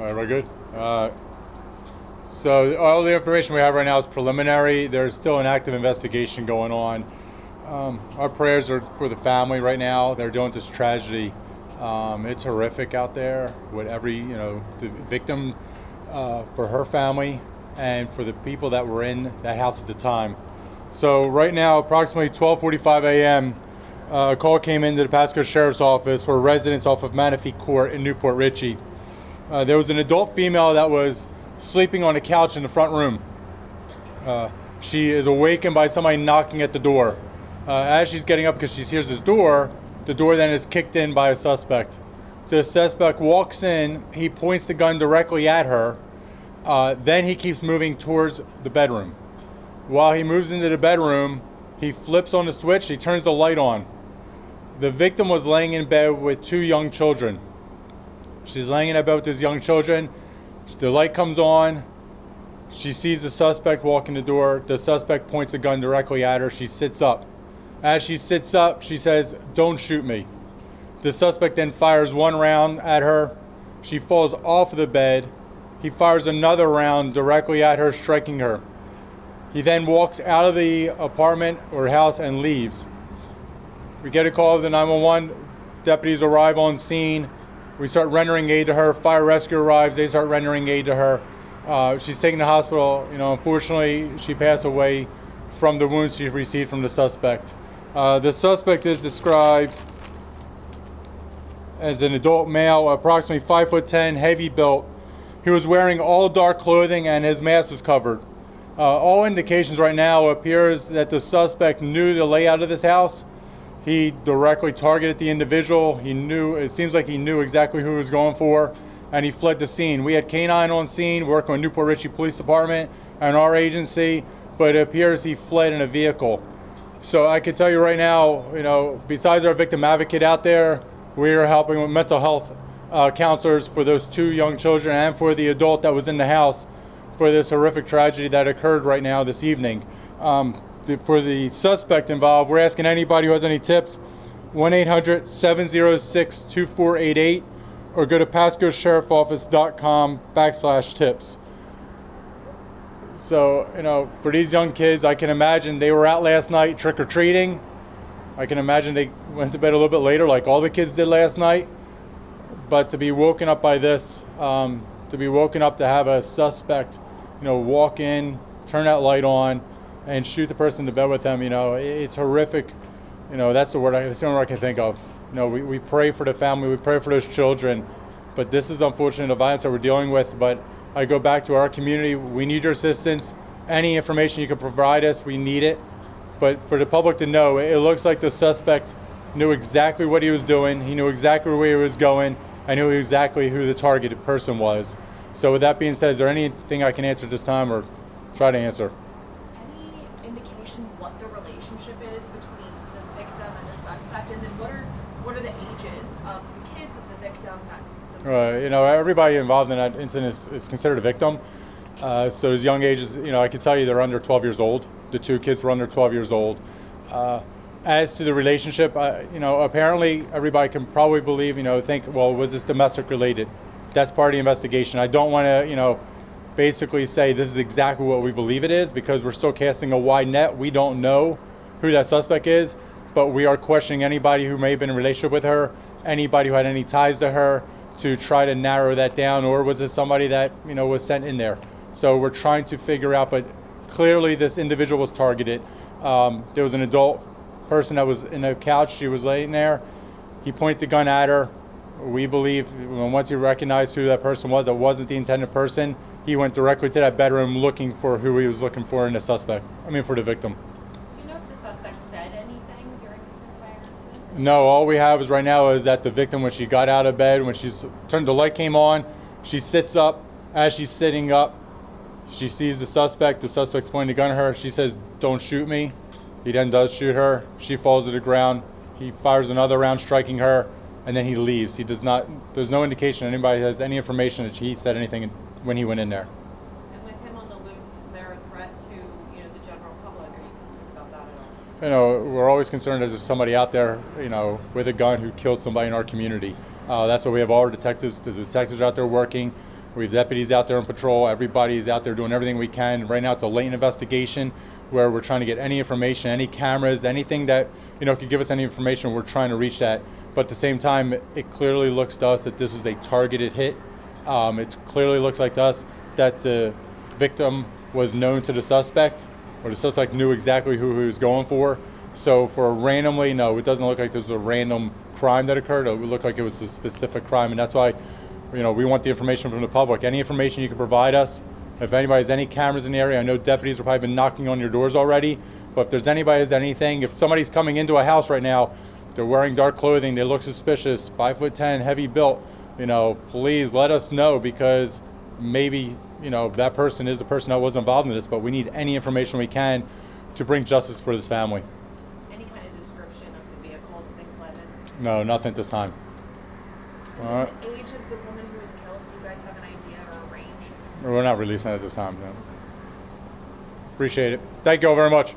All right, we're good. So all the information we have right now is preliminary. There's still an active investigation going on. Our prayers are for the family right now. They're dealing with this tragedy. It's horrific out there with the victim, for her family and for the people that were in that house at the time. So right now, approximately 12:45 a.m., a call came into the Pasco Sheriff's Office for residents off of Manatee Court in Newport Richey. There was an adult female that was sleeping on a couch in the front room. She is awakened by somebody knocking at the door. As she's getting up because she hears this door, the door then is kicked in by a suspect. The suspect walks in, he points the gun directly at her, then he keeps moving towards the bedroom. While he moves into the bedroom, he flips on the switch, he turns the light on. The victim was laying in bed with two young children. She's laying in bed with these young children. The light comes on. She sees the suspect walk in the door. The suspect points a gun directly at her. She sits up. As she sits up, she says, "Don't shoot me." The suspect then fires one round at her. She falls off of the bed. He fires another round directly at her, striking her. He then walks out of the apartment or house and leaves. We get a call of the 911. Deputies arrive on scene. We start rendering aid to her. Fire rescue arrives. They start rendering aid to her. She's taken to the hospital. Unfortunately, she passed away from the wounds she received from the suspect. The suspect is described as an adult male, approximately 5'10", heavy built. He was wearing all dark clothing and his mask was covered. All indications right now appears that the suspect knew the layout of this house. He directly targeted the individual. It seems like he knew exactly who he was going for, and he fled the scene. We had K-9 on scene working with Newport Richey Police Department and our agency, but it appears he fled in a vehicle. So I can tell you right now, besides our victim advocate out there, we are helping with mental health counselors for those two young children and for the adult that was in the house for this horrific tragedy that occurred right now this evening. For the suspect involved, we're asking anybody who has any tips, 1-800-706-2488 or go to pascosheriffoffice.com/tips. So, for these young kids, I can imagine they were out last night trick-or-treating. I can imagine they went to bed a little bit later like all the kids did last night. But to be woken up by this, to be woken up to have a suspect, walk in, turn that light on, and shoot the person to bed with them, it's horrific. That's the only word I can think of. We pray for the family, we pray for those children, but this is unfortunate, the violence that we're dealing with. But I go back to our community, we need your assistance. Any information you can provide us, we need it. But for the public to know, it looks like the suspect knew exactly what he was doing, he knew exactly where he was going, and knew exactly who the targeted person was. So with that being said, is there anything I can answer this time or try to answer? What the relationship is between the victim and the suspect, and then what are the ages of the kids of the victim? Everybody involved in that incident is considered a victim. So as young ages, I can tell you they're under 12 years old. The two kids were under 12 years old. As to the relationship, apparently everybody can probably believe, think, well, was this domestic related? That's part of the investigation. I don't want to, basically say this is exactly what we believe it is, because we're still casting a wide net. We don't know who that suspect is, but we are questioning anybody who may have been in a relationship with her, anybody who had any ties to her, to try to narrow that down. Or was it somebody that was sent in there? So we're trying to figure out, but clearly this individual was targeted. There was an adult person that was in a couch. She was laying there. He pointed the gun at her. We believe once he recognized who that person was, that wasn't the intended person, he went directly to that bedroom looking for who he was looking for in the for the victim. Do you know if the suspect said anything during this entire incident? No, all we have is right now is that the victim, when she got out of bed, when the light came on, she sits up. As she's sitting up, she sees the suspect's pointing a gun at her. She says, "Don't shoot me." He then does shoot her. She falls to the ground. He fires another round, striking her, and then he leaves. There's no indication anybody has any information that he said anything when he went in there. And with him on the loose, is there a threat to the general public? Are you concerned about that at all? We're always concerned that there's somebody out there, with a gun who killed somebody in our community. That's why we have all our detectives. The detectives are out there working. We have deputies out there on patrol. Everybody is out there doing everything we can. Right now it's a latent investigation where we're trying to get any information, any cameras, anything that could give us any information. We're trying to reach that. But at the same time, it clearly looks to us that this is a targeted hit. It clearly looks like to us that the victim was known to the suspect, or the suspect knew exactly who he was going for. So for randomly, no, it doesn't look like there's a random crime that occurred. It would look like it was a specific crime, and that's why we want the information from the public. Any information you can provide us. If anybody has any cameras in the area, I know deputies have probably been knocking on your doors already, but if there's anybody has anything, if somebody's coming into a house right now, they're wearing dark clothing, they look suspicious, 5'10", heavy built, please let us know, because maybe, that person is the person that was involved in this, but we need any information we can to bring justice for this family. Any kind of description of the vehicle that they fled in? No, nothing at this time. And All right. the age of the woman who was killed, do you guys have an idea or a range? We're not releasing it at this time, no. Appreciate it. Thank you all very much.